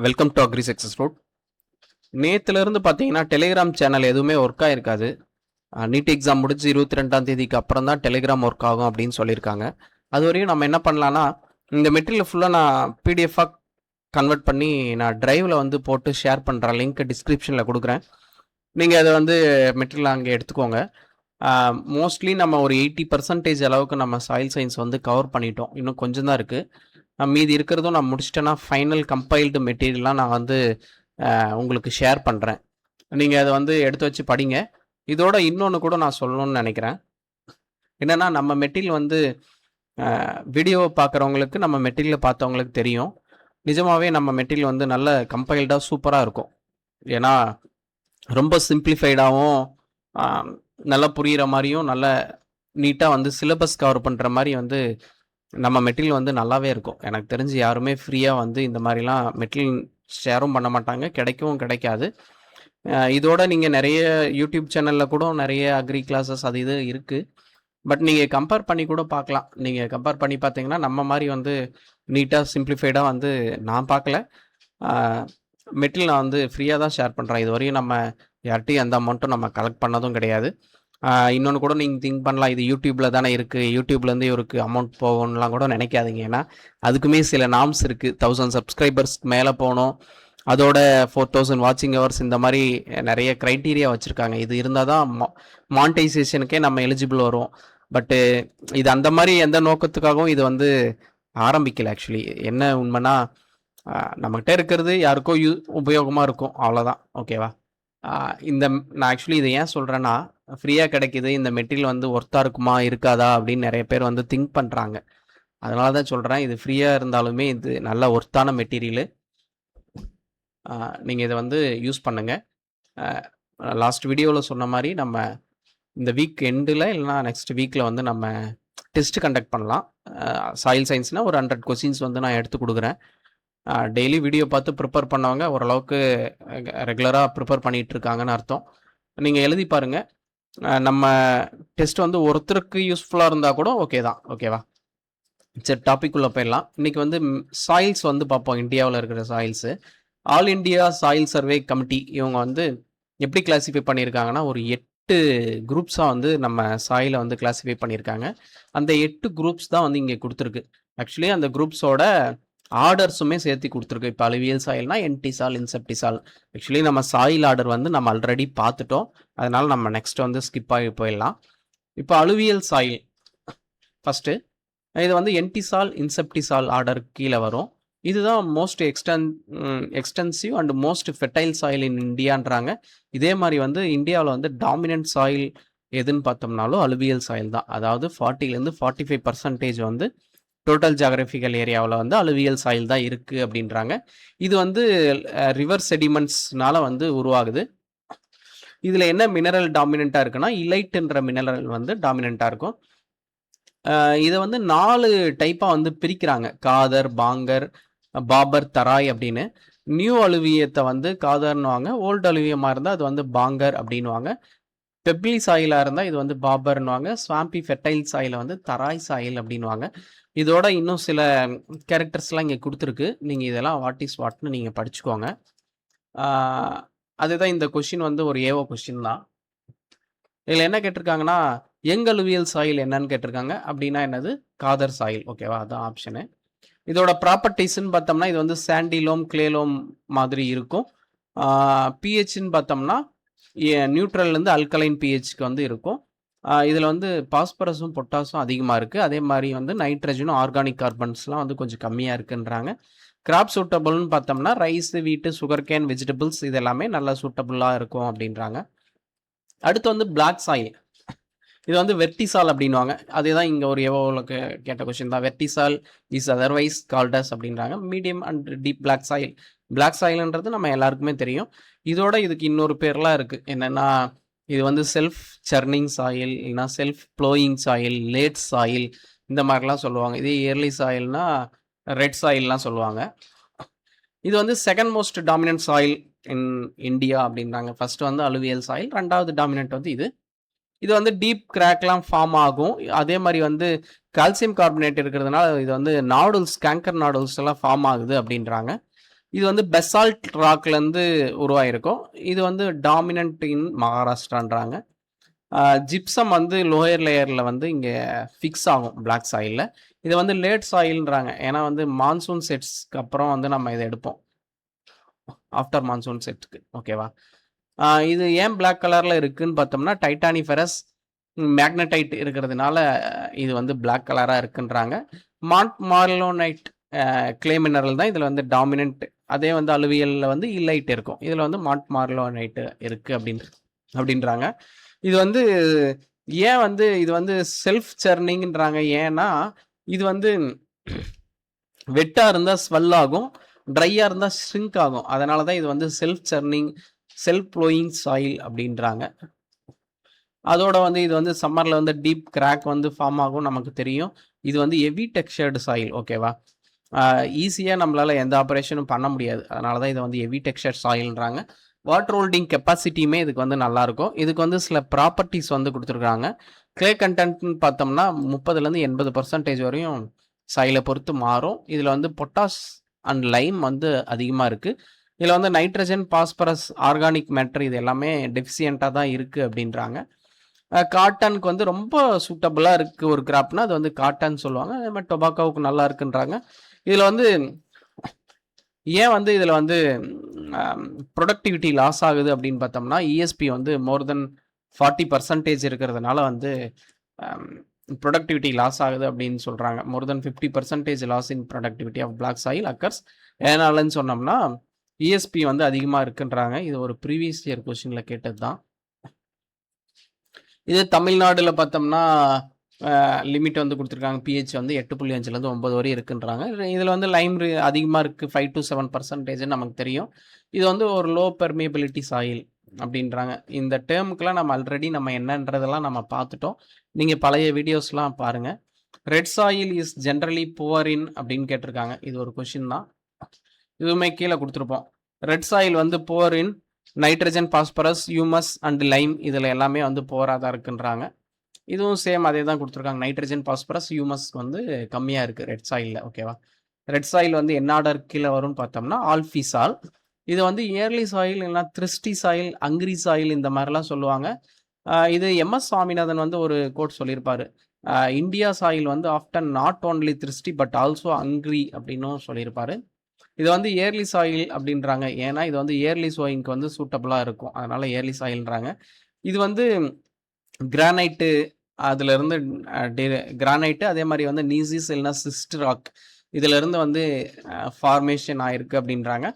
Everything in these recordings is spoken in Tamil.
Welcome to agri success road. நேற்றுலேருந்து பார்த்தீங்கன்னா டெலிகிராம் சேனல் எதுவுமே ஒர்க் ஆகிருக்காது. நீட் எக்ஸாம் முடிஞ்சு 22ஆம் தேதிக்கு அப்புறம் தான் டெலிகிராம் ஒர்க் ஆகும் அப்படின்னு சொல்லியிருக்காங்க. அது வரையும் நம்ம என்ன பண்ணலான்னா, இந்த மெட்டீரியல் ஃபுல்லாக நான் பிடிஎஃபாக கன்வெர்ட் பண்ணி நான் டிரைவில் வந்து போட்டு ஷேர் பண்ணுறேன். லிங்க் டிஸ்கிரிப்ஷனில் கொடுக்குறேன். நீங்கள் அதை வந்து மெட்டீரியல் அங்கே எடுத்துக்கோங்க. மோஸ்ட்லி நம்ம ஒரு 80% அளவுக்கு நம்ம சாயில் சயின்ஸ் வந்து கவர் பண்ணிட்டோம். இன்னும் கொஞ்சம் தான் இருக்குது. மீதி இருக்கிறதும் நான் முடிச்சிட்டேன்னா ஃபைனல் கம்பைல்டு மெட்டீரியல்லாம் நான் வந்து உங்களுக்கு ஷேர் பண்ணுறேன். நீங்கள் அதை வந்து எடுத்து வச்சு படிங்க. இதோட இன்னொன்று கூட நான் சொல்லணும்னு நினைக்கிறேன். என்னென்னா, நம்ம மெட்டீரியல் வந்து வீடியோவை பார்க்குறவங்களுக்கு, நம்ம மெட்டீரியலை பார்த்தவங்களுக்கு தெரியும். நிஜமாகவே நம்ம மெட்டீரியல் வந்து நல்ல கம்பைல்டாக சூப்பராக இருக்கும். ஏன்னா ரொம்ப சிம்பிளிஃபைடாகவும் நல்லா புரிகிற மாதிரியும் நல்ல நீட்டாக வந்து சிலபஸ் கவர் பண்ணுற மாதிரி வந்து நம்ம மெட்டீரியல் வந்து நல்லாவே இருக்கும். எனக்கு தெரிஞ்சு யாருமே ஃப்ரீயாக வந்து இந்த மாதிரிலாம் மெட்டீரியல் ஷேரும் பண்ண மாட்டாங்க, கிடைக்கவும் கிடைக்காது. இதோட நீங்கள் நிறைய யூடியூப் சேனலில் கூட நிறைய அக்ரி கிளாஸஸ் அது இது இருக்குது. பட் நீங்கள் கம்பேர் பண்ணி கூட பார்க்கலாம். நீங்கள் கம்பேர் பண்ணி பார்த்தீங்கன்னா நம்ம மாதிரி வந்து நீட்டாக சிம்பிளிஃபைடாக வந்து நான் பார்க்கல. மெட்டீரியல் நான் வந்து ஃப்ரீயாக தான் ஷேர் பண்ணுறேன். இது வரையும் நம்ம யார்கிட்டையும் எந்த அமௌண்ட்டும் நம்ம கலெக்ட் பண்ணதும் கிடையாது. இன்னொன்று கூட நீங்கள் திங்க் பண்ணலாம், இது யூடியூப்பில் தானே இருக்குது, யூடியூப்லேருந்து இவருக்கு அமௌண்ட் போகணும்லாம் கூட நினைக்காதீங்க. ஏன்னா அதுக்குமே சில நார்ம்ஸ் இருக்குது. 1000 சப்ஸ்கிரைபர்ஸ்க்கு மேலே போகணும், அதோட 4000 வாட்சிங் ஹவர்ஸ், இந்த மாதிரி நிறைய க்ரைட்டீரியா வச்சுருக்காங்க. இது இருந்தால் தான் மானிட்டைசேஷனுக்கே நம்ம எலிஜிபிள் வரும். பட்டு இது அந்த மாதிரி எந்த நோக்கத்துக்காகவும் இது வந்து ஆரம்பிக்கலை. ஆக்சுவலி என்ன உண்மைன்னா, நம்மகிட்ட இருக்கிறது யாருக்கோ உபயோகமாக இருக்கும், அவ்வளோதான். ஓகேவா? நான் ஆக்சுவலி இதை ஏன் சொல்கிறேன்னா, ஃப்ரீயாக கிடைக்கிது, இந்த மெட்டீரியல் வந்து ஒர்த்தாக இருக்குமா இருக்காதா அப்படின்னு நிறைய பேர் வந்து திங்க் பண்ணுறாங்க. அதனால தான் சொல்கிறேன், இது ஃப்ரீயாக இருந்தாலுமே இது நல்ல ஒர்த்தான மெட்டீரியலு. நீங்கள் இதை வந்து யூஸ் பண்ணுங்கள். லாஸ்ட் வீடியோவில் சொன்ன மாதிரி நம்ம இந்த வீக் எண்டில் இல்லைனா நெக்ஸ்ட் வீக்கில் வந்து நம்ம டெஸ்ட் கண்டக்ட் பண்ணலாம். சாயில் சயின்ஸ்னால் ஒரு 100 கொஸ்டின்ஸ் வந்து நான் எடுத்து கொடுக்குறேன். டெய்லி வீடியோ பார்த்து ப்ரிப்பேர் பண்ணவங்க ஓரளவுக்கு ரெகுலராக ப்ரிப்பேர் பண்ணிகிட்டு இருக்காங்கன்னு அர்த்தம். நீங்கள் எழுதி பாருங்கள். நம்ம டெஸ்ட் வந்து ஒருத்தருக்கு யூஸ்ஃபுல்லாக இருந்தால் கூட ஓகே தான். ஓகேவா? சரி, டாபிக் உள்ள போயிடலாம். இன்றைக்கி வந்து சாயில்ஸ் வந்து பார்ப்போம். இந்தியாவில் இருக்கிற soils. All India soil survey committee இவங்க வந்து எப்படி கிளாஸிஃபை பண்ணியிருக்காங்கன்னா, ஒரு 8 குரூப்ஸாக வந்து நம்ம சாயிலை வந்து கிளாஸிஃபை பண்ணியிருக்காங்க. அந்த 8 குரூப்ஸ் தான் வந்து இங்கே கொடுத்துருக்கு. ஆக்சுவலி அந்த குரூப்ஸோட ஆர்டர்ஸுமே சேர்த்து கொடுத்துருக்கு. இப்போ அலுவியல் சாயில்னா என்டிசால், இன்செப்டிசால். ஆக்சுவலி நம்ம சாயில் ஆர்டர் வந்து நம்ம ஆல்ரெடி பார்த்துட்டோம். அதனால் நம்ம நெக்ஸ்ட் வந்து ஸ்கிப் ஆகி போயிடலாம். இப்போ அலுவியல் சாயில் ஃபஸ்ட்டு, இது வந்து என்டிசால், இன்செப்டிசால் ஆர்டர் கீழே வரும். இதுதான் most extensive and most fertile soil in இந்தியான்றாங்க. இதே மாதிரி வந்து இந்தியாவில் வந்து டாமினன்ட் சாயில் எதுன்னு பார்த்தோம்னாலும் அலுவியல் சாயில் தான். அதாவது 40லேருந்து 45% வந்து டோட்டல் ஜியாகிரபிக்கல் ஏரியாவில் வந்து அலுவியல் சாயில் தான் இருக்குது அப்படின்றாங்க. இது வந்து ரிவர் செடிமெண்ட்ஸ்னால வந்து உருவாகுது. இதில் என்ன மினரல் டாமினண்ட்டாக இருக்குன்னா, இலைட்டுன்ற மினரல் வந்து டாமினண்ட்டாக இருக்கும். இதை வந்து 4 டைப்பாக வந்து பிரிக்கிறாங்க. காதர், பாங்கர், பாபர், தராய் அப்படின்னு. நியூ அலுவியத்தை வந்து காதர்னுவாங்க. ஓல்டு அலுவியமாக இருந்தால் அது வந்து பாங்கர் அப்படின்வாங்க. பெப்ளி சாயிலாக இருந்தால் இது வந்து பாபர்னுவாங்க. ஸ்வாம்பி ஃபெர்டைல் சாயிலை வந்து தராய் சாயில் அப்படின்வாங்க. இதோட இன்னும் சில கேரக்டர்ஸ்லாம் இங்கே கொடுத்துருக்கு. நீங்கள் இதெல்லாம் வாட் இஸ் வாட்னு நீங்கள் படிச்சுக்கோங்க. அதுதான் இந்த கொஷின் வந்து ஒரு ஏஓ கொஷின் தான். இதில் என்ன கேட்டிருக்காங்கன்னா, யங் அலுவியல் சாயில் என்னன்னு கேட்டிருக்காங்க. அப்படின்னா என்னது? காதர் சாயில். ஓகேவா? அதுதான் ஆப்ஷனு. இதோட ப்ராப்பர்ட்டிஸ்ன்னு பார்த்தோம்னா, இது வந்து சாண்டிலோம், கிளேலோம் மாதிரி இருக்கும். பிஹெச்ன்னு பார்த்தோம்னா நியூட்ரல்லேருந்து அல்கலைன் பிஹெச்க்கு வந்து இருக்கும். இதில் வந்து பாஸ்பரஸும் பொட்டாஸும் அதிகமாக இருக்குது. அதே மாதிரி வந்து நைட்ரஜனும் ஆர்கானிக் கார்பன்ஸ்லாம் வந்து கொஞ்சம் கம்மியாக இருக்குன்றாங்க. கிராப் சூட்டபுள்னு பார்த்தோம்னா ரைஸ், வீட்டு, சுகர் கேன், வெஜிடபிள்ஸ் இது எல்லாமே நல்லா சூட்டபுளாக இருக்கும் அப்படின்றாங்க. அடுத்து வந்து பிளாக் சாயில். இது வந்து வெர்டிசால் அப்படின்வாங்க. அதுதான் இங்கே ஒரு எவ்வளோக்கு கேட்ட கொஸ்டின் தான். வெர்டிசால் இஸ் அதர்வைஸ் கால்டஸ் அப்படின்றாங்க. Medium and deep black soil. Black சாயில்ன்றது நம்ம எல்லாருக்குமே தெரியும். இதோட இதுக்கு இன்னொரு பேர்லாம் இருக்குது. என்னென்னா, இது வந்து செல்ஃப் சர்னிங் சாயில், இல்லைனா self blowing soil, late soil, இந்த மாதிரிலாம் சொல்லுவாங்க. இதே இயர்லி சாயில்னா ரெட் சாயில்லாம் சொல்லுவாங்க. இது வந்து second most dominant soil in India அப்படின்றாங்க. ஃபர்ஸ்ட் வந்து அலுவியல் சாயில், 2வது டாமினன்ட் வந்து இது. இது வந்து டீப் கிராக்லாம் ஃபார்ம் ஆகும். அதே மாதிரி வந்து கால்சியம் கார்பனேட் இருக்கிறதுனால இது வந்து நாடுல்ஸ், கேங்கர் நாடுல்ஸ் எல்லாம் ஃபார்ம் ஆகுது அப்படின்றாங்க. இது வந்து பெசால்ட் ராக்லேருந்து உருவாயிருக்கும். இது வந்து டாமினன்ட் இன் மகாராஷ்டிரான்றாங்க. ஜிப்சம் வந்து லோயர் லேயரில் வந்து இங்கே ஃபிக்ஸ் ஆகும் பிளாக் சாயிலில். இது வந்து லேட் சாயில்ன்றாங்க. ஏன்னா வந்து மான்சூன் செட்ஸ்க்கு அப்புறம் வந்து நம்ம இதை எடுப்போம். ஆஃப்டர் மான்சூன் செட்டுக்கு ஓகேவா. இது ஏன் பிளாக் கலரில் இருக்குன்னு பார்த்தோம்னா டைட்டானிஃபெரஸ் மேக்னடைட் இருக்கிறதுனால இது வந்து பிளாக் கலராக இருக்குன்றாங்க. மாண்ட் மார்லோனைட் கிளே மினரல் தான் இதில் வந்து டாமினன்ட். அதே வந்து அலுவியலில் வந்து இல்லைட் இருக்கும். இதில் வந்து மாண்ட் மார்லோனைட் இருக்குது அப்படின்றாங்க. இது வந்து ஏன் வந்து இது வந்து செல்ஃப் சர்னிங்ன்றாங்க. ஏன்னா இது வந்து வெட்டாக இருந்தால் ஸ்வெல் ஆகும், ட்ரையாக இருந்தால் ஷ்ரிங்க் ஆகும். அதனால தான் இது வந்து self churning self blowing soil அப்படின்றாங்க. அதோட வந்து இது வந்து சம்மரில் வந்து டீப் கிராக் வந்து ஃபார்ம் ஆகும் நமக்கு தெரியும். இது வந்து ஹெவி டெக்ஸ்சர்டு சாயில் ஓகேவா. ஈஸியாக நம்மளால் எந்த ஆப்ரேஷனும் பண்ண முடியாது. அதனால தான் இதை வந்து ஹெவி டெக்ஸ்சர் சாயில்ன்றாங்க. வாட்டர் ஹோல்டிங் கெப்பாசிட்டியுமே இதுக்கு வந்து நல்லாயிருக்கும். இதுக்கு வந்து சில ப்ராப்பர்ட்டிஸ் வந்து கொடுத்துருக்காங்க. கிளே கண்டென்ட்னு பார்த்தோம்னா 30% 80% வரையும் சாயிலை பொறுத்து மாறும். இதில் வந்து பொட்டாஸ் அண்ட் லைம் வந்து அதிகமாக இருக்குது. இதில் வந்து நைட்ரஜன், பாஸ்பரஸ், ஆர்கானிக் மேட்டர் இது எல்லாமே டெஃபிசியண்ட்டாக தான் இருக்குது அப்படின்றாங்க. காட்டனுக்கு வந்து ரொம்ப சூட்டபுளாக இருக்குது ஒரு கிராப்னா அது வந்து காட்டன் சொல்லுவாங்க. அதே மாதிரி டொபாக்கோவுக்கு நல்லா இருக்குன்றாங்க. இதில் வந்து ஏன் வந்து இதில் வந்து ப்ரொடக்டிவிட்டி லாஸ் ஆகுது அப்படின்னு பார்த்தோம்னா இஎஸ்பி வந்து மோர் தென் 40% இருக்கிறதுனால வந்து ப்ரொடக்டிவிட்டி லாஸ் ஆகுது அப்படின்னு சொல்கிறாங்க. More than 50% loss in productivity of black soil occurs. ஏனாலன்னு சொன்னோம்னா இஎஸ்பி வந்து அதிகமாக இருக்குன்றாங்க. இது ஒரு ப்ரீவியஸ் இயர் கொஸ்டினில் கேட்டது தான். இது தமிழ்நாடுல பார்த்தோம்னா லிமிட் வந்து கொடுத்துருக்காங்க. பிஹெச் வந்து 8.5லேருந்து 9 வரை இருக்குன்றாங்க. இதில் வந்து லைம் அதிகமாக இருக்குது 5 to 7% நமக்கு தெரியும். இது வந்து ஒரு லோ பெர்மியபிலிட்டி சாயில் அப்படின்றாங்க. இந்த டேர்முக்கெலாம் நம்ம என்னன்றதெல்லாம் நம்ம பார்த்துட்டோம். நீங்கள் பழைய வீடியோஸ்லாம் பாருங்கள். Red soil is generally poor இன் அப்படின்னு கேட்டிருக்காங்க. இது ஒரு கொஷின் தான். இதுவுமே கீழே கொடுத்துருப்போம். ரெட் சாயில் வந்து poor in nitrogen, phosphorus, humus and Lime இதில் எல்லாமே வந்து புவராக தான் இருக்குன்றாங்க. இதுவும் சேம் அதே தான் கொடுத்துருக்காங்க. நைட்ரஜன், பாஸ்பரஸ், ஹியூமஸ் வந்து கம்மியாக இருக்குது ரெட் சாயிலில் ஓகேவா. ரெட் சாயில் வந்து என்ன ஆர்டர் கீழே வரும்னு பார்த்தோம்னா ஆல்ஃபிசால். இது வந்து இயர்லி சாயில் இல்லைனா த்ரிஸ்டி சாயில், அங்கிரி சாயில் இந்த மாதிரிலாம் சொல்லுவாங்க. இது எம்எஸ் சுவாமிநாதன் வந்து ஒரு கோட் சொல்லியிருப்பார். இந்தியா சாயில் வந்து after not only thirsty but also hungry அப்படின்னும் சொல்லியிருப்பார். இது வந்து இயர்லி சாயில் அப்படின்றாங்க. ஏன்னா இது வந்து இயர்லி சோயிங்க்கு வந்து சூட்டபுளாக இருக்கும். அதனால் இயர்லி சாயில்ன்றாங்க. இது வந்து கிரானைட்டு அதுலேருந்து கிரானைட்டு அதே மாதிரி வந்து நீசிஸ் இல்லைனா சிஸ்ட் ராக் இதிலேருந்து வந்து ஃபார்மேஷன் ஆயிருக்கு அப்படின்றாங்க.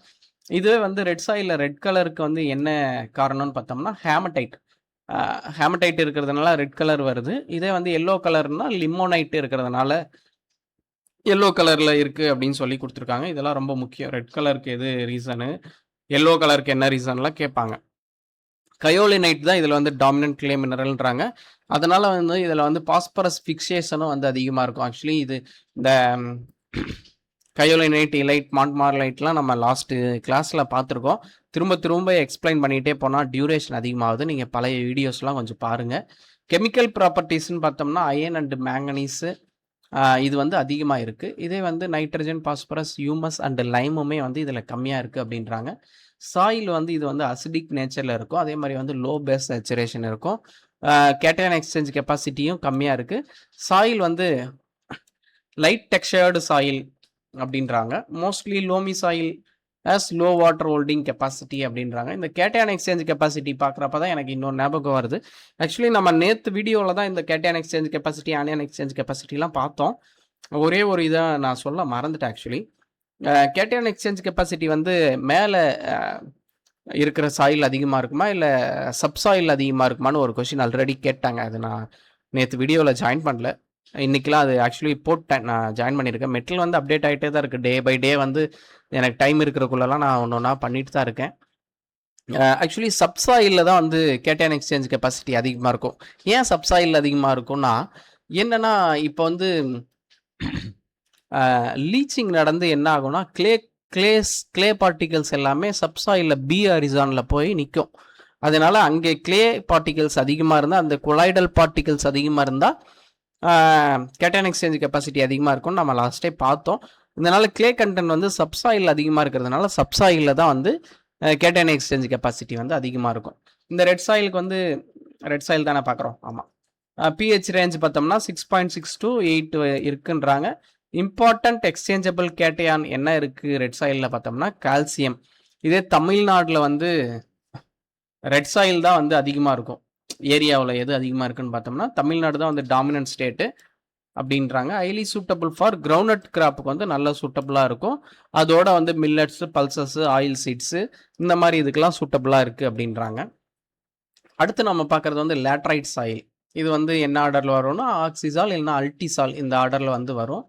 இதுவே வந்து ரெட் சாயிலில் ரெட் கலருக்கு வந்து என்ன காரணம்னு பார்த்தோம்னா ஹேமடைட் இருக்கிறதுனால ரெட் கலர் வருது. இதே வந்து எல்லோ கலர்னால் லிமோனைட் இருக்கிறதுனால எல்லோ கலரில் இருக்குது அப்படின்னு சொல்லி கொடுத்துருக்காங்க. இதெல்லாம் ரொம்ப முக்கியம். ரெட் கலருக்கு எது ரீசனு, எல்லோ கலருக்கு என்ன ரீசன்லாம் கேட்பாங்க. கயோலினைட் தான் இதில் வந்து டாமினன்ட் கிளே மினரல்ன்றாங்க. அதனால் வந்து இதில் வந்து பாஸ்பரஸ் ஃபிக்சேஷனும் வந்து அதிகமாக இருக்கும். ஆக்சுவலி இது இந்த கயோலினைட், இலைட், மாண்ட்மார்லைட்லாம் நம்ம லாஸ்ட்டு கிளாஸில் பார்த்துருக்கோம். திரும்ப எக்ஸ்பிளைன் பண்ணிகிட்டே போனால் டியூரேஷன் அதிகமாகுது. நீங்கள் பழைய வீடியோஸ்லாம் கொஞ்சம் பாருங்கள். கெமிக்கல் ப்ராப்பர்ட்டிஸ்ன்னு பார்த்தோம்னா அயன் அண்டு மேங்கனீஸு இது வந்து அதிகமாக இருக்குது. இதே வந்து நைட்ரஜன், பாஸ்பரஸ், ஹியூமஸ் அண்டு லைமுமே வந்து இதில் கம்மியாக இருக்குது அப்படின்றாங்க. சாயில் வந்து இது வந்து அசிடிக் நேச்சரில் இருக்கும். அதே மாதிரி வந்து லோ பேஸ் சேச்சுரேஷன் இருக்கும். கேட்டையான் எக்ஸ்சேஞ்ச் கெப்பாசிட்டியும் கம்மியாக இருக்குது. சாயில் வந்து லைட் டெக்ஸ்சர்டு சாயில் அப்படின்றாங்க. Mostly loamy soil as low water holding capacity அப்படின்றாங்க. இந்த கேட்டையான் எக்ஸ்சேஞ்ச் கெப்பாசிட்டி பார்க்குறப்ப தான் எனக்கு இன்னொரு ஞாபகம் வருது. ஆக்சுவலி நம்ம நேற்று வீடியோவில் தான் இந்த cation exchange capacity, anion exchange கெப்பாசிட்டிலாம் பார்த்தோம். ஒரே ஒரு இதாக நான் சொல்ல மறந்துட்டேன். ஆக்சுவலி கேட்டையான் எக்ஸ்சேஞ்ச் கெப்பாசிட்டி வந்து மேலே இருக்கிற சாயில் அதிகமாக இருக்குமா இல்லை சப்சாயில் அதிகமாக இருக்குமான்னு ஒரு கொஷின் ஆல்ரெடி கேட்டாங்க. அது நான் நேற்று வீடியோவில் ஜாயின் பண்ணல. இன்றைக்கெலாம் அது ஆக்சுவலி போட்டேன், நான் ஜாயின் பண்ணியிருக்கேன். மெட்டல் வந்து அப்டேட் ஆகிட்டே தான் இருக்குது. டே பை டே வந்து எனக்கு டைம் இருக்கிறக்குள்ளெல்லாம் நான் ஒன்றா பண்ணிட்டு தான் இருக்கேன். ஆக்சுவலி சப்சாயிலில் தான் வந்து கேட்டையான் எக்ஸ்சேஞ்ச் கெப்பாசிட்டி அதிகமாக இருக்கும். ஏன் சப்சாயில் அதிகமாக இருக்கும்னா என்னென்னா இப்போ வந்து லீச்சிங் நடந்து என்ன ஆகும்னா கிளே பார்ட்டிகல்ஸ் எல்லாமே சப்சாயிலில் பி ஹாரிசானில் போய் நிற்கும். அதனால் அங்கே கிளே பார்ட்டிகல்ஸ் அதிகமாக இருந்தால், அந்த கொலாய்டல் பார்ட்டிகல்ஸ் அதிகமாக இருந்தால் கேட்டையான் எக்ஸ்சேஞ்ச் கெப்பாசிட்டி அதிகமாக இருக்கும்னு நம்ம லாஸ்ட்டே பார்த்தோம். இதனால கிளே கண்டென்ட் வந்து சப்சாயில் அதிகமாக இருக்கிறதுனால சப்சாயிலில் தான் வந்து கேட்டையன் எக்ஸ்சேஞ்ச் கெப்பாசிட்டி வந்து அதிகமாக இருக்கும். இந்த ரெட் சாயிலுக்கு வந்து ரெட் சாயில் தானே பார்க்குறோம். ஆமாம், பிஹெச் ரேஞ்ச் பார்த்தோம்னா 6.6 to 8 இருக்குன்றாங்க. இம்பார்ட்டன்ட் எக்ஸ்சேஞ்சபிள் கேட்டையான் என்ன இருக்குது ரெட் சாயிலில் பார்த்தோம்னா கால்சியம். இதே தமிழ்நாட்டில் வந்து ரெட் சாயில் தான் வந்து அதிகமாக இருக்கும். ஏரியாவில் எது அதிகமாக இருக்குன்னு பார்த்தோம்னா தமிழ்நாடு தான் வந்து டாமினன்ட் ஸ்டேட்டு அப்படின்றாங்க. ஹைலி சூட்டபிள் ஃபார் கிரவுண்ட்நட் கிராப்புக்கு வந்து நல்ல சூட்டபுளாக இருக்கும். அதோட வந்து மில்லட்ஸு, பல்சஸ்ஸு, ஆயில் சீட்ஸு இந்த மாதிரி இதுக்கெல்லாம் சூட்டபுளாக இருக்குது அப்படின்றாங்க. அடுத்து நம்ம பார்க்குறது வந்து லேட்ரைட் சாயில். இது வந்து என்ன ஆர்டரில் வரும்னா ஆக்சிசால் இல்லைன்னா அல்டிசால் இந்த ஆர்டரில் வந்து வரும்.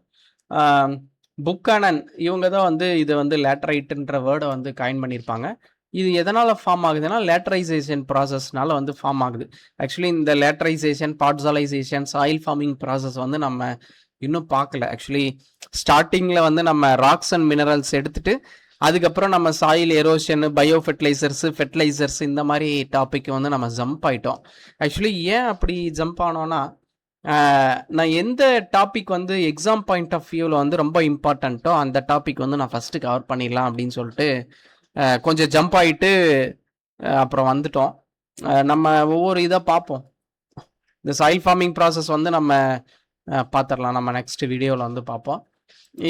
புக்கானன் இவங்க தான் வந்து இதை வந்து லேட்ரைட்டுன்ற வேர்டை வந்து காயின் பண்ணியிருப்பாங்க. இது எதனால் ஃபார்ம் ஆகுதுன்னா லேட்டரைசேஷன் ப்ராசஸ்னால வந்து ஃபார்ம் ஆகுது. ஆக்சுவலி இந்த லேட்டரைசேஷன், பார்ட்ஸலைசேஷன், சாயில் ஃபார்மிங் ப்ராசஸ் வந்து நம்ம இன்னும் பார்க்கல. ஆக்சுவலி ஸ்டார்டிங்கில் வந்து நம்ம ராக்ஸ் அண்ட் மினரல்ஸ் எடுத்துகிட்டு அதுக்கப்புறம் நம்ம சாயில் எரோஷன், பயோ ஃபெர்டிலைசர்ஸ் இந்த மாதிரி டாபிக் வந்து நம்ம ஜம்ப் ஆகிட்டோம். ஆக்சுவலி ஏன் அப்படி ஜம்ப் ஆனோன்னா நான் எந்த டாபிக் வந்து எக்ஸாம் பாயிண்ட் ஆஃப் வியூவில் வந்து ரொம்ப இம்பார்ட்டண்ட்டோ அந்த டாபிக் வந்து நான் ஃபஸ்ட்டு கவர் பண்ணிடலாம் அப்படின்னு சொல்லிட்டு கொஞ்சம் ஜம்ப் ஆகிட்டு அப்புறம் வந்துட்டோம். நம்ம ஒவ்வொரு இதாக பார்ப்போம். இந்த சாயில் ஃபார்மிங் ப்ராசஸ் வந்து நம்ம பார்த்துடலாம், நம்ம நெக்ஸ்ட் வீடியோவில் வந்து பார்ப்போம்.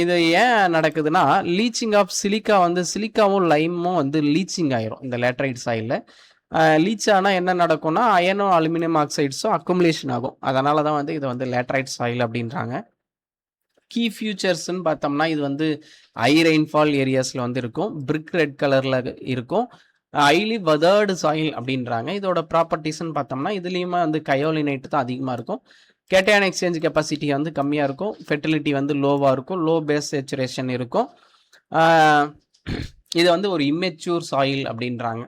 இது ஏன் நடக்குதுன்னா லீச்சிங் ஆஃப் சிலிக்கா வந்து சிலிக்காவும் லைமும் வந்து லீச்சிங் ஆயிரும் இந்த லேட்ரைட் சாயிலில். லீச் ஆனால் என்ன நடக்கும்னா அயனும் அலுமினியம் ஆக்சைட்ஸும் அக்குமுலேஷன் ஆகும். அதனால தான் வந்து இது வந்து லேட்ரைட் சாயில் அப்படின்றாங்க. கீ ஃபியூச்சர்ஸ்ன்னு பார்த்தோம்னா இது வந்து ஹை ரெயின்ஃபால் ஏரியாஸில் வந்து இருக்கும். பிரிக் ரெட் கலரில் இருக்கும். ஹைலி வெதர்டு சாயில் அப்படின்றாங்க. இதோட ப்ராப்பர்ட்டிஸ்ன்னு பார்த்தோம்னா இதுலேயுமே வந்து கயோலினைட் தான் அதிகமாக இருக்கும். கேட்டையான் எக்ஸ்சேஞ்ச் கெப்பாசிட்டி வந்து கம்மியாக இருக்கும். ஃபெர்டிலிட்டி வந்து லோவாக இருக்கும். லோ பேஸ் சேச்சுரேஷன் இருக்கும். இது வந்து ஒரு இம்மெச்சூர் சாயில் அப்படின்றாங்க.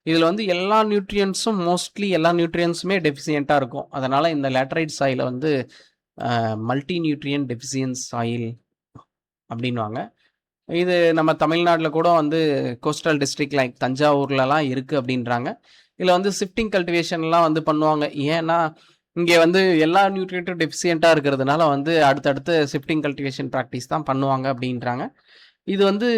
இதில் வந்து எல்லா நியூட்ரியன்ஸும் மோஸ்ட்லி எல்லா நியூட்ரியன்ஸுமே டெஃபிசியண்ட்டாக இருக்கும். அதனால் இந்த லேட்டரைட் சாயிலை வந்து மல்டி நியூட்ரியன் டெஃபிசியன்ஸ் சாயில் அப்படின்வாங்க. இது நம்ம தமிழ்நாட்டில் கூட வந்து கோஸ்டல் டிஸ்ட்ரிக்ட் லைக் தஞ்சாவூர்லலாம் இருக்குது அப்படின்றாங்க. இதில் வந்து ஷிஃப்டிங் கல்டிவேஷன்லாம் வந்து பண்ணுவாங்க. ஏன்னா இங்கே வந்து எல்லா நியூட்ரியன்ட்டும் டெஃபிசியண்ட்டாக இருக்கிறதுனால வந்து அடுத்தடுத்து ஷிஃப்டிங் கல்டிவேஷன் ப்ராக்டிஸ் தான் பண்ணுவாங்க அப்படின்றாங்க. இது வந்து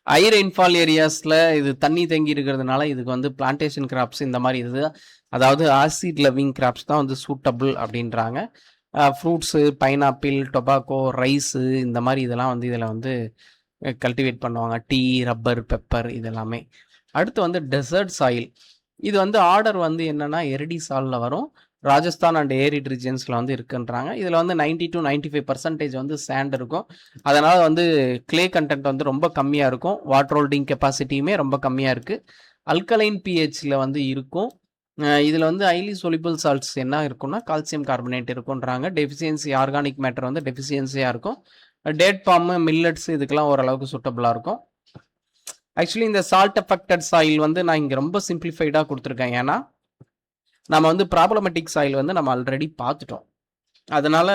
ஹை ரெயின்ஃபால் ஏரியாஸில் இது தண்ணி தேங்கி இருக்கிறதுனால இதுக்கு வந்து பிளான்டேஷன் கிராப்ஸ் இந்த மாதிரி இது அதாவது ஆசிட் லவ்விங் கிராப்ஸ் தான் வந்து சூட்டபிள் அப்படின்றாங்க. ஃப்ரூட்ஸு, பைனாப்பிள், டொபாக்கோ, ரைஸு இந்த மாதிரி இதெல்லாம் வந்து இதில் வந்து கல்டிவேட் பண்ணுவாங்க. டீ, ரப்பர், பெப்பர் இதெல்லாமே. அடுத்து வந்து டெசர்ட் சாயில். இது வந்து ஆர்டர் வந்து என்னென்னா எரிடி சாலில் வரும். ராஜஸ்தான் அண்ட் ஏரிட் ரீஜன்ஸில் வந்து இருக்குன்றாங்க. இதில் வந்து 90 to 95% வந்து சேண்ட் இருக்கும். அதனால் வந்து கிளே கண்டென்ட் வந்து ரொம்ப கம்மியாக இருக்கும். வாட்டர் ஹோல்டிங் கெப்பாசிட்டியுமே ரொம்ப கம்மியாக இருக்குது. அல்கலைன் பிஹெச்சில் வந்து இருக்கும். இதில் வந்து ஹைலி சொலிபிள் சால்ட்ஸ் என்ன இருக்குன்னா கால்சியம் கார்பனேட் இருக்குன்றாங்க. டெஃபிஷியன்சி ஆர்கானிக் மேட்டர் வந்து டெஃபிஷியன்சியாக இருக்கும். டேட் பாம்பு, மில்லட்ஸ் இதுக்கெல்லாம் ஓரளவுக்கு சூட்டபுளாக இருக்கும். ஆக்சுவலி இந்த சால்ட் எஃபெக்டட் சாயில் வந்து நான் இங்கே ரொம்ப சிம்பிளிஃபைடாக கொடுத்துருக்கேன். ஏன்னா நம்ம வந்து ப்ராப்ளமேட்டிக் சாயில் வந்து நம்ம ஆல்ரெடி பார்த்துட்டோம். அதனால்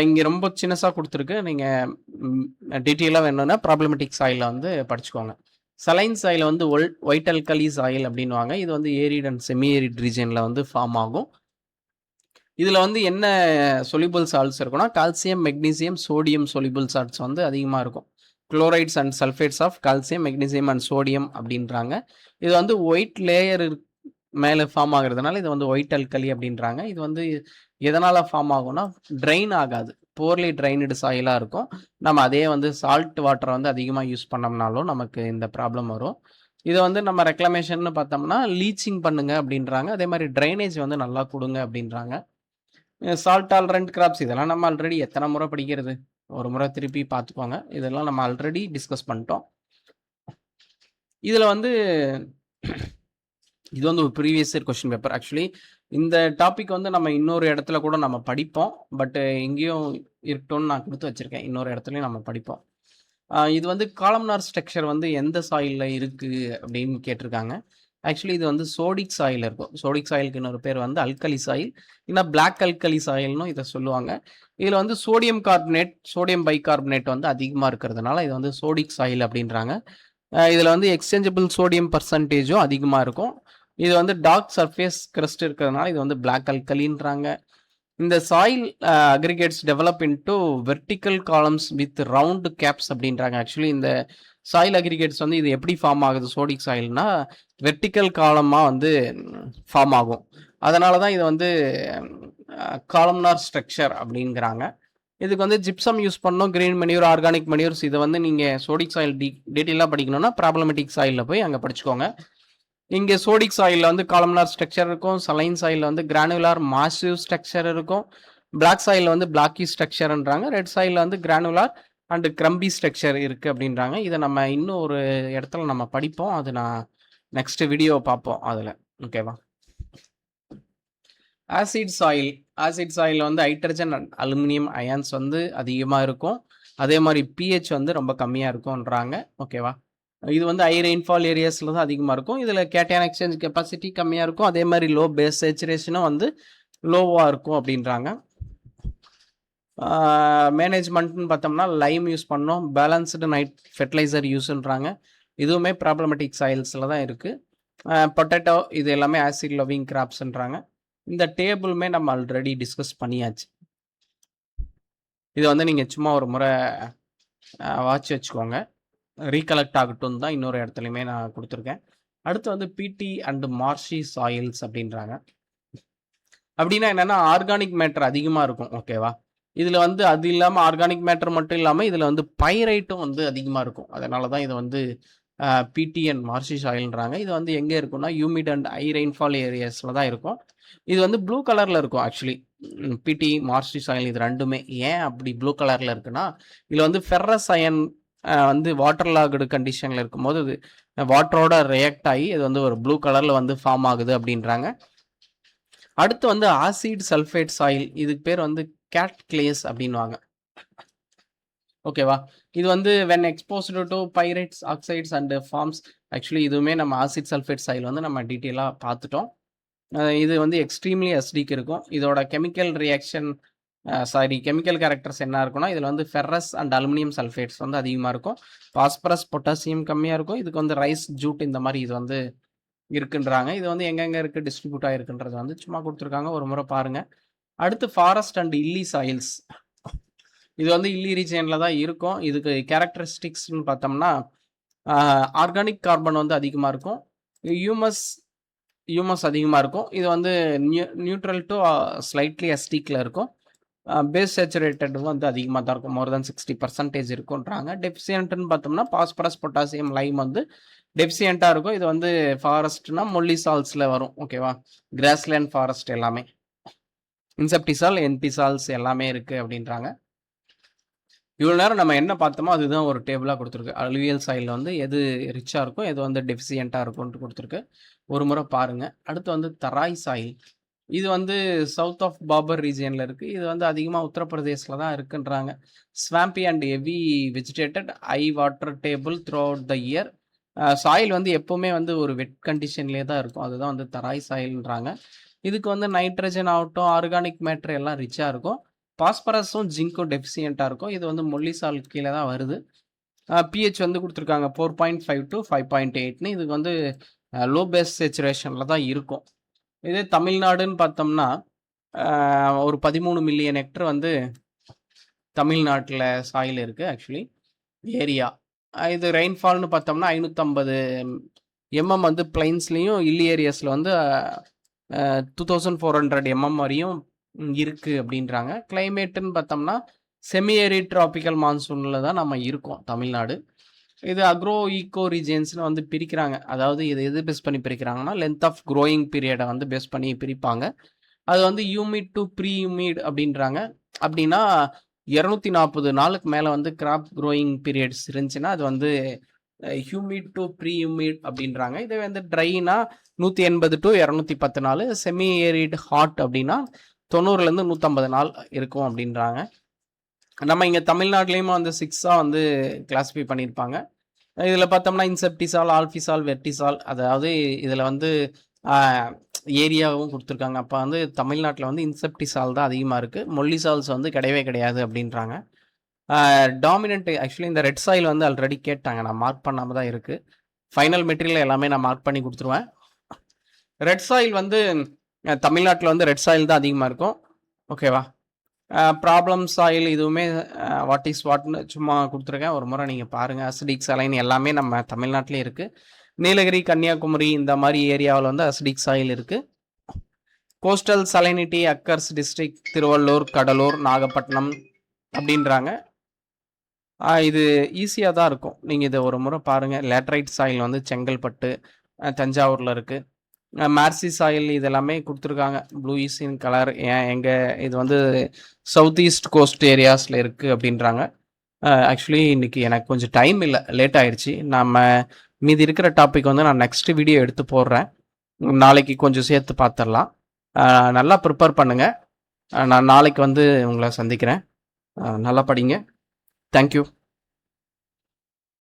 இங்கே ரொம்ப சின்னஸாக கொடுத்துருக்கு. நீங்கள் டீட்டெயிலாக வேணும்னா ப்ராப்ளமேட்டிக் சாயிலில் வந்து படிச்சுக்கோங்க. சலைன் சாயில் வந்து ஒயிட் அல்கலி சாயில் அப்படின்வாங்க. இது வந்து ஏரிட் அண்ட் செமி ஏரிட் ரீஜனில் வந்து ஃபார்ம் ஆகும். இதில் வந்து என்ன சொலிபிள் சால்ட்ஸ் இருக்குன்னா calcium, magnesium, sodium soluble salts வந்து அதிகமாக இருக்கும். Chlorides and sulphates of calcium, magnesium and sodium அப்படின்றாங்க. இது வந்து ஒயிட் லேயர் மேலே ஃபார்ம் ஆகுறதுனால இது வந்து ஒயிட் அல்கலி அப்படின்றாங்க. இது வந்து எதனால் ஃபார்ம் ஆகும்னா ட்ரைன் ஆகாது. போர்லி ட்ரைனடு சாயிலாக இருக்கும். நம்ம அதே வந்து சால்ட் வாட்டரை வந்து அதிகமாக யூஸ் பண்ணோம்னாலும் நமக்கு இந்த ப்ராப்ளம் வரும். இதை வந்து நம்ம ரெக்ளமேஷன் பார்த்தோம்னா லீச்சிங் பண்ணுங்க அப்படின்றாங்க. அதே மாதிரி ட்ரைனேஜ் வந்து நல்லா கொடுங்க அப்படின்றாங்க. சால்ட் டாலரண்ட் கிராப்ஸ் இதெல்லாம் நம்ம ஆல்ரெடி எத்தனை முறை படிக்கிறது, ஒரு முறை திருப்பி பார்த்துக்கோங்க. இதெல்லாம் நம்ம ஆல்ரெடி டிஸ்கஸ் பண்ணிட்டோம். இதில் வந்து இது வந்து ஒரு previous year question paper. Actually இந்த டாபிக் வந்து நம்ம இன்னொரு இடத்துல கூட நம்ம படிப்போம். பட்டு எங்கேயும் இருக்கட்டும்னு நான் கொடுத்து வச்சுருக்கேன். இன்னொரு இடத்துலையும் நம்ம படிப்போம். இது வந்து காலம்னார் ஸ்ட்ரக்சர் வந்து எந்த சாயிலில் இருக்குது அப்படின்னு கேட்டிருக்காங்க. ஆக்சுவலி இது வந்து சோடிக் சாயில் இருக்கும். சோடிக் சாயிலுக்கு இன்னொரு பேர் வந்து அல்கலி சாயில், இல்லைனா பிளாக் அல்கலி சாயில்னு இதை சொல்லுவாங்க. இதில் வந்து சோடியம் கார்பனேட், சோடியம் பைகார்பனேட் வந்து அதிகமாக இருக்கிறதுனால இது வந்து சோடிக் சாயில் அப்படின்றாங்க. இதில் வந்து எக்ஸ்சேஞ்சபிள் சோடியம் பர்சன்டேஜும் அதிகமாக இருக்கும். இது வந்து டார்க் சர்ஃபேஸ் கிரஸ்ட் இருக்கிறதுனால இது வந்து பிளாக் அல்கலின்றாங்க. இந்த soil aggregates develop into vertical columns with round caps அப்படின்றாங்க. ஆக்சுவலி இந்த சாயில் அக்ரிகேட்ஸ் வந்து இது எப்படி ஃபார்ம் ஆகுது சோடிக் சாயில்னா வெர்டிக்கல் காலமாக வந்து ஃபார்ம் ஆகும். அதனால தான் இது வந்து காலம்னார் ஸ்ட்ரக்சர் அப்படிங்கிறாங்க. இதுக்கு வந்து ஜிப்சம் யூஸ் பண்ணோம், கிரீன் மனியூர், ஆர்கானிக் மனியூர்ஸ். இதை வந்து நீங்கள் சோடிக் சாயில் டீட்டெயிலாக படிக்கணும்னா ப்ராப்ளமேட்டிக் சாயிலில் போய் அங்கே படிச்சுக்கோங்க. இங்கே சோடிக் சாயிலில் வந்து காலம்னார் ஸ்ட்ரக்சர் இருக்கும், சலைன் சாயிலில் வந்து கிரானுலார் மாசிவ் ஸ்ட்ரக்சர் இருக்கும், பிளாக் சாயிலில் வந்து பிளாக்கி ஸ்ட்ரக்சர்ன்றாங்க, ரெட் சாயிலில் வந்து கிரானுலார் அண்ட் கிரம்பி ஸ்ட்ரக்சர் இருக்குது அப்படின்றாங்க. இதை நம்ம இன்னும் ஒரு இடத்துல நம்ம படிப்போம், அது நான் நெக்ஸ்ட் வீடியோ பார்ப்போம் அதில். ஓகேவா? ஆசிட் சாயில் வந்து ஹைட்ரஜன் அண்ட் அலுமினியம் அயான்ஸ் வந்து அதிகமாக இருக்கும். அதே மாதிரி பிஹெச் வந்து ரொம்ப கம்மியாக இருக்கும்ன்றாங்க. ஓகேவா? இது வந்து ஹை ரெயின்ஃபால் ஏரியாஸில் தான் அதிகமாக இருக்கும். இதில் கேட்டையான் எக்ஸ்சேஞ்ச் கெப்பாசிட்டி கம்மியாக இருக்கும். அதே மாதிரி லோ பேஸ் சேச்சுரேஷனும் வந்து லோவாக இருக்கும் அப்படின்றாங்க. மேனேஜ்மெண்ட்னு பார்த்தோம்னா லைம் யூஸ் பண்ணோம், பேலன்ஸ்டு நைட் ஃபெர்டிலைசர் யூஸ்ன்றாங்க. இதுவுமே ப்ராப்ளமேட்டிக் சாயில்ஸில் தான் இருக்குது. பொட்டேட்டோ இது எல்லாமே ஆசிட் லவ்விங் கிராப்ஸ்ன்றாங்க. இந்த டேபிளுமே நம்ம ஆல்ரெடி டிஸ்கஸ் பண்ணியாச்சு. இது வந்து நீங்கள் சும்மா ஒரு முறை வாட்ச் வச்சுக்கோங்க, ரீகலெக்ட் ஆகட்டும் தான் இன்னொரு இடத்துலையுமே நான் கொடுத்துருக்கேன். அடுத்து வந்து பிடி அண்ட் மார்ஷி சாயில்ஸ் அப்படின்றாங்க. அப்படின்னா என்னென்னா ஆர்கானிக் மேட்டர் அதிகமாக இருக்கும். ஓகேவா? இதில் வந்து அது இல்லாமல் ஆர்கானிக் மேட்டர் மட்டும் இல்லாமல் இதில் வந்து பைரைட்டும் வந்து அதிகமாக இருக்கும். அதனால தான் இதை வந்து பிடி அண்ட் மார்ஷி சாயில்ன்றாங்க. இது வந்து எங்கே இருக்குன்னா ஹியூமிட் அண்ட் ஹை ரெயின்ஃபால் ஏரியாஸில் தான் இருக்கும். இது வந்து ப்ளூ கலரில் இருக்கும். ஆக்சுவலி பிடி மார்ஷி சாயில் இது ரெண்டுமே ஏன் அப்படி ப்ளூ கலரில் இருக்குன்னா இதில் வந்து ஃபெர்ரஸ் அயன் வந்து வாட்டர் லாக்டு கண்டிஷனில் இருக்கும்போது இது வாட்டரோட ரியாக்ட் ஆகி இது வந்து ஒரு ப்ளூ கலரில் வந்து ஃபார்ம் ஆகுது அப்படின்றாங்க. அடுத்து வந்து ஆசிட் சல்ஃபேட் சாயில், இதுக்கு பேர் வந்து கேட் கிளேஸ் அப்படின்வாங்க. ஓகேவா? இது வந்து when exposed to pyrites oxides and forms. Actually இதுவுமே நம்ம ஆசிட் சல்ஃபேட் சாயில் வந்து நம்ம டீட்டெயிலாக பார்த்துட்டோம். இது வந்து எக்ஸ்ட்ரீம்லி அசிடிக் இருக்கும். இதோட கெமிக்கல் ரியாக்ஷன் கெமிக்கல் கேரக்டர்ஸ் என்ன இருக்குன்னா இதில் வந்து ஃபெர்ரஸ் அண்ட் அலுமினியம் சல்ஃபேட்ஸ் வந்து அதிகமாக இருக்கும், பாஸ்பரஸ் பொட்டாசியம் கம்மியாக இருக்கும். இதுக்கு வந்து ரைஸ் ஜூட் இந்த மாதிரி இது வந்து இருக்குன்றாங்க. இது வந்து எங்கெங்கே இருக்குது டிஸ்ட்ரிபியூட் ஆகிருக்குன்றது வந்து சும்மா கொடுத்துருக்காங்க, ஒரு முறை பாருங்கள். அடுத்து ஃபாரஸ்ட் அண்ட் இல்லி சாயில்ஸ். இது வந்து இல்லி ரீஜியனில் தான் இருக்கும். இதுக்கு கேரக்டரிஸ்டிக்ஸ்னு பார்த்தோம்னா ஆர்கானிக் கார்பன் வந்து அதிகமாக இருக்கும், ஹியூமஸ் அதிகமாக இருக்கும். இது வந்து நியூட்ரல் டு ஸ்லைட்லி அசிடிக்கில் இருக்கும். பேஸ் சேச்சுரேட்டட் வந்து அதிகமாக தான் இருக்கும், மோர் தென் 60% இருக்குன்றாங்க. டெஃபிசியன்ட்னு பார்த்தோம்னா பாஸ்பரஸ் பொட்டாசியம் லைம் வந்து டெஃபிசியண்ட்டாக இருக்கும். இது வந்து ஃபாரஸ்ட்னா மொல்லிசால்ஸில் வரும். ஓகேவா? கிராஸ்லேண்ட் ஃபாரஸ்ட் எல்லாமே இன்செப்டிசால் என்பிசால்ஸ் எல்லாமே இருக்குது அப்படின்றாங்க. இவ்வளோ நேரம் நம்ம என்ன பார்த்தோமோ அதுதான் ஒரு டேபிளாக கொடுத்துருக்கு. அலுவியல் சாயில் வந்து எது ரிச்சாக இருக்கும், எது வந்து டெஃபிசியண்ட்டாக இருக்கும்னு கொடுத்துருக்கு, ஒரு முறை பாருங்கள். அடுத்து வந்து தராய் சாயில். இது வந்து சவுத் ஆஃப் பாபர் ரீஜியனில் இருக்குது. இது வந்து அதிகமாக உத்தரப்பிரதேசில் தான் இருக்குன்றாங்க. Swampy and heavy vegetated high water table throughout the year. Soil வந்து எப்போவுமே வந்து ஒரு வெட் கண்டிஷன்லேயே தான் இருக்கும், அதுதான் வந்து தராய் சாயில்ன்றாங்க. இதுக்கு வந்து நைட்ரஜன் ஆகட்டும் ஆர்கானிக் மேட்ரு எல்லாம் ரிச்சாக இருக்கும், பாஸ்பரஸும் ஜிங்க்கும் டெஃபிசியண்ட்டாக இருக்கும். இது வந்து மொல்லிசால் கீழே தான் வருது. பிஹெச் வந்து கொடுத்துருக்காங்க 4.5 to 5.8ன்னு. இதுக்கு வந்து லோ பேஸ் சேச்சுரேஷனில் தான் இருக்கும். இதே தமிழ்நாடுன்னு பார்த்தோம்னா ஒரு 13 மில்லியன் ஹெக்டர் வந்து தமிழ்நாட்டில் சாயில் இருக்குது ஆக்சுவலி ஏரியா. இது ரெயின்ஃபால்னு பார்த்தோம்னா 550 mm வந்து பிளைன்ஸ்லேயும் இல்லி ஏரியாஸில் வந்து 2400 mm வரையும் இருக்குது அப்படின்றாங்க. கிளைமேட்டுன்னு பார்த்தோம்னா செமி ஏரிட் ட்ராபிக்கல் மான்சூனில் தான் நம்ம இருக்கோம் தமிழ்நாடு. இது அக்ரோ ஈகோ ரீஜியன்ஸ்னு வந்து பிரிக்கிறாங்க. அதாவது இது எது பேஸ் பண்ணி பிரிக்கிறாங்கன்னா லென்த் ஆஃப் க்ரோயிங் பீரியடை வந்து பேஸ் பண்ணி பிரிப்பாங்க. அது வந்து ஹியூமிட் டு ப்ரீ ஹியூமிட் அப்படின்றாங்க. அப்படின்னா 240 நாளுக்கு மேலே வந்து கிராப் க்ரோயிங் பீரியட்ஸ் இருந்துச்சுன்னா அது வந்து ஹியூமிட் டு ப்ரீ ஹியூமிட் அப்படின்றாங்க. இதே வந்து ட்ரைனா 180 to 210 நாள், செமி ஏரிட் ஹாட் அப்படின்னா 90லேருந்து 150 நாள் இருக்கும் அப்படின்றாங்க. நம்ம இங்கே தமிழ்நாட்டிலையுமே வந்து 6ஆக வந்து கிளாஸிஃபை பண்ணியிருப்பாங்க. இதில் பார்த்தோம்னா இன்செப்டிசால், ஆல்ஃபிசால், வெர்டிசால், அதாவது இதில் வந்து ஏரியாவும் கொடுத்துருக்காங்க. அப்போ வந்து தமிழ்நாட்டில் வந்து இன்செப்டிசால் தான் அதிகமாக இருக்குது, மொல்லிசால்ஸ் வந்து கிடையவே கிடையாது அப்படின்றாங்க. டாமினன்ட் ஆக்சுவலி இந்த ரெட் சாயில் வந்து ஆல்ரெடி கேட்டாங்க, நான் மார்க் பண்ணாமல் தான் இருக்குது. ஃபைனல் மெட்டீரியல் எல்லாமே நான் மார்க் பண்ணி கொடுத்துருவேன். ரெட் சாயில் வந்து தமிழ்நாட்டில் வந்து ரெட் சாயில் தான் அதிகமாக இருக்கும். ஓகேவா? ப்ராப்ளம் சாயில் இதுவுமே வாட் இஸ் வாட்ன்னு சும்மா குடுத்துருக்கேன். ஒரு முறை நீங்க பாருங்க. அசிடிக் சலைன் எல்லாமே நம்ம தமிழ்நாட்டிலே இருக்கு. நீலகிரி, கன்னியாகுமரி இந்த மாரி ஏரியாவுல வந்து அசிடிக் சாயில் இருக்கு. Coastal salinity occurs district Thiruvallur, Cuddalore, Nagapattinam அப்படின்றாங்க. இது ஈஸியா தான் இருக்கும். நீங்க இத ஒரு முறை பாருங்க. லேட்டரைட் சாயில் வந்து செங்கல்பட்டு, தஞ்சாவூர்ல இருக்கு. மார்சி சாயில் இது எல்லாமே குடுத்துருக்காங்க. Bluish in colour. எங்க இது வந்து சவுத் ஈஸ்ட் கோஸ்ட் ஏரியாஸ்ல இருக்கு அப்படின்றாங்க. ஆக்சுவலி இன்னைக்கு எனக்கு கொஞ்சம் டைம் இல்ல. லேட் ஆயிருச்சு. மீதி இருக்கிற டாபிக் வந்து நான் நெக்ஸ்ட் வீடியோ எடுத்து போடுறேன். நாளைக்கு கொஞ்சம் சேர்த்து பார்த்துரலாம். நல்லா ப்ரிப்பேர் பண்ணுங்க. நான் நாளைக்கு வந்து உங்கள சந்திக்கிறேன். நல்லா படிங்க. Thank you.